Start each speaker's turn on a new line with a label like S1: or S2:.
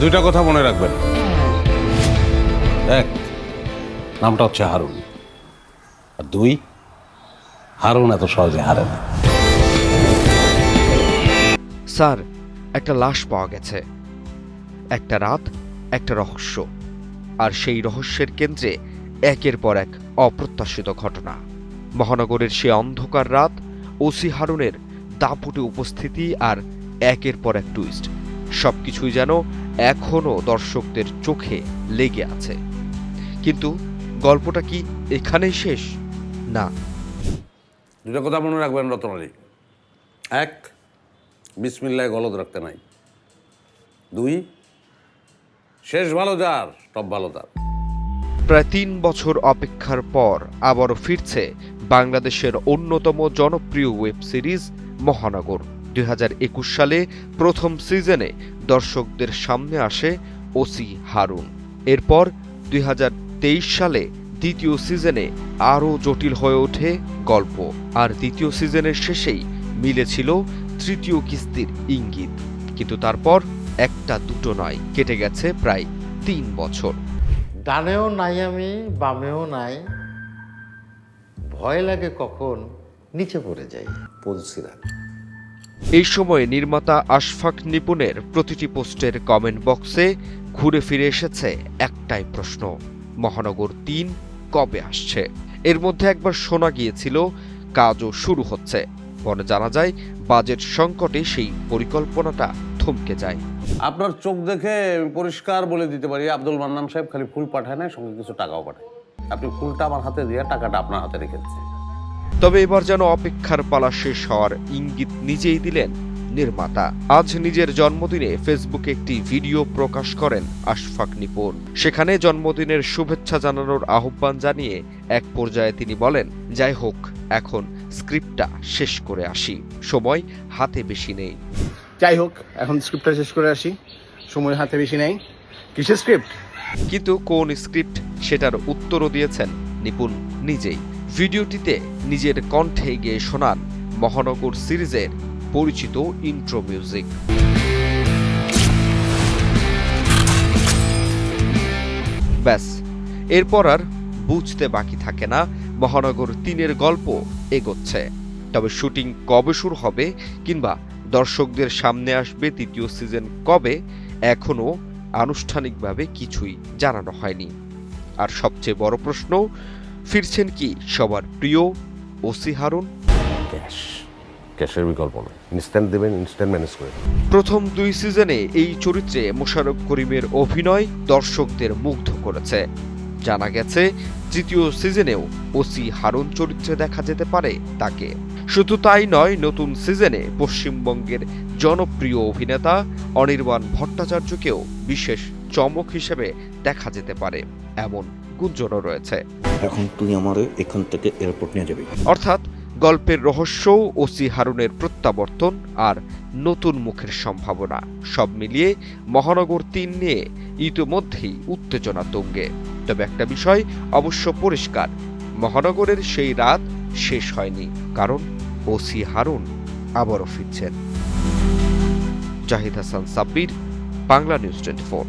S1: দুইটা কথা মনে রাখবেন। এক, নামটা হচ্ছে হারুন, আর দুই, হারুন এত সহজে হারে না।
S2: স্যার, একটা লাশ পাওয়া গেছে। একটা রাত, একটা রহস্য, আর সেই রহস্যের কেন্দ্রে একের পর এক অপ্রত্যাশিত ঘটনা। মহানগরের সে অন্ধকার রাত, ওসি হারুনের দাপুটে উপস্থিতি আর একের পর এক টুইস্ট, সবকিছুই যেন এখনো দর্শকদের চোখে লেগে আছে। কিন্তু গল্পটা কি এখানেই শেষ? না।
S1: দুটা কথা মনে রাখবেন রতনালী। এক, বিসমিল্লায় গলদ রাখতে নাই। দুই, শেষ ভালো যার সব ভালো তার।
S2: প্রায় ৩ বছর অপেক্ষার পর আবারও ফিরছে বাংলাদেশের অন্যতম জনপ্রিয় ওয়েব সিরিজ মহানগর। ২০২১ সালে প্রথম সিজনে দর্শকদের সামনে আসে ওসি হারুন। এরপর ২০২৩ সালে দ্বিতীয় সিজনে আরও জটিল হয়ে ওঠে গল্প, আর দ্বিতীয় সিজনের শেষেই মিলেছিল তৃতীয় কিস্তির ইঙ্গিত। কিন্তু তারপর একটা দুটো নয়, কেটে গেছে প্রায় ৩ বছর।
S3: ডানেও নাই আমি, বামেও নাই, ভয় লাগে কখন নিচে পড়ে যাই।
S1: বলছিলাম
S2: এই সময়ে নির্মাতা আশফাক নিপুণের প্রতিটি পোস্টের কমেন্ট বক্সে ঘুরে ফিরে এসেছে একটাই প্রশ্ন, মহানগর ৩ কবে আসছে? এর মধ্যে একবার শোনা গিয়েছিল কাজও শুরু হচ্ছে, পরে জানা যায় বাজেট সংকটে সেই পরিকল্পনাটা থমকে যায়।
S1: আপনার চোখ দেখে আমি পরিষ্কার বলে দিতে পারি, আব্দুল মান্নান সাহেব খালি ফুল পাঠায় না, সঙ্গে কিছু টাকাও পাঠায়। আপনি ফুলটা আমার হাতে দিয়ে টাকাটা আপনার হাতে রেখেছে।
S2: তবে এবার যেন অপেক্ষার পালা শেষ হওয়ার ইঙ্গিত নিজেই দিলেন নির্মাতা। আজ নিজের জন্মদিনে ফেসবুকে একটি ভিডিও প্রকাশ করেন আশফাক নিপুণ। সেখানে জন্মদিনের শুভেচ্ছা জানানোর আহ্বান জানিয়ে এক পর্যায়ে তিনি বলেন, যাই হোক, এখন স্ক্রিপ্টটা শেষ করে আসি, সময় হাতে বেশি নেই।
S4: যাই হোক, এখন স্ক্রিপ্টটা শেষ করে আসি, সময় হাতে বেশি নেই। কিসের স্ক্রিপ্ট?
S2: কিন্তু কোন স্ক্রিপ্ট, সেটার উত্তরও দিয়েছেন নিপুণ নিজেই। ভিডিওটিতে নিজের কণ্ঠে গেয়ে শোনান মহানগর সিরিজের পরিচিত ইন্ট্রো মিউজিক। ব্যাস, এরপর আর বুঝতে বাকি থাকে না মহানগর ৩-এর গল্প এগোচ্ছে। তবে শুটিং কবে শুরু হবে কিংবা দর্শকদের সামনে আসবে তৃতীয় সিজন কবে, এখনো আনুষ্ঠানিকভাবে কিছুই জানানো হয়নি। আর সবচেয়ে বড় প্রশ্ন, ফিরছেন কি সবার প্রিয় ওসি হারুন?
S1: ক্যাশের বিকল্প নয়, ইনস্ট্যান্ট দেবেন, ইনস্ট্যান্ট ম্যানেজ করে।
S2: প্রথম ২ সিজনে এই চরিত্রে মোশাররফ করিমের অভিনয় দর্শকদের মুগ্ধ করেছে। জানা গেছে তৃতীয় সিজনেও ওসি হারুন চরিত্রে দেখা যেতে পারে তাকে। শুধু তাই নয়, নতুন সিজনে পশ্চিমবঙ্গের জনপ্রিয় অভিনেতা অনির্বাণ ভট্টাচার্যকেও বিশেষ চমক হিসেবে দেখা যেতে পারে, এমন গুঞ্জনও রয়েছে।
S5: এখন তুই আমারে এখান থেকে এয়ারপোর্ট নিয়ে যাবি।
S2: অর্থাৎ গল্পের রহস্য, ওসি হারুনের প্রত্যাবর্তন আর নতুন মুখের সম্ভাবনা, সব মিলিয়ে মহানগর ৩ নিয়ে ইতোমধ্যেই উত্তেজনা তুঙ্গে। তবে একটা বিষয় অবশ্য পরিষ্কার, মহানগরের সেই রাত শেষ হয়নি, কারণ ওসি হারুন আবারও ফিরছেন। জাহিদ হাসান সাব্বির, বাংলা নিউজ 24।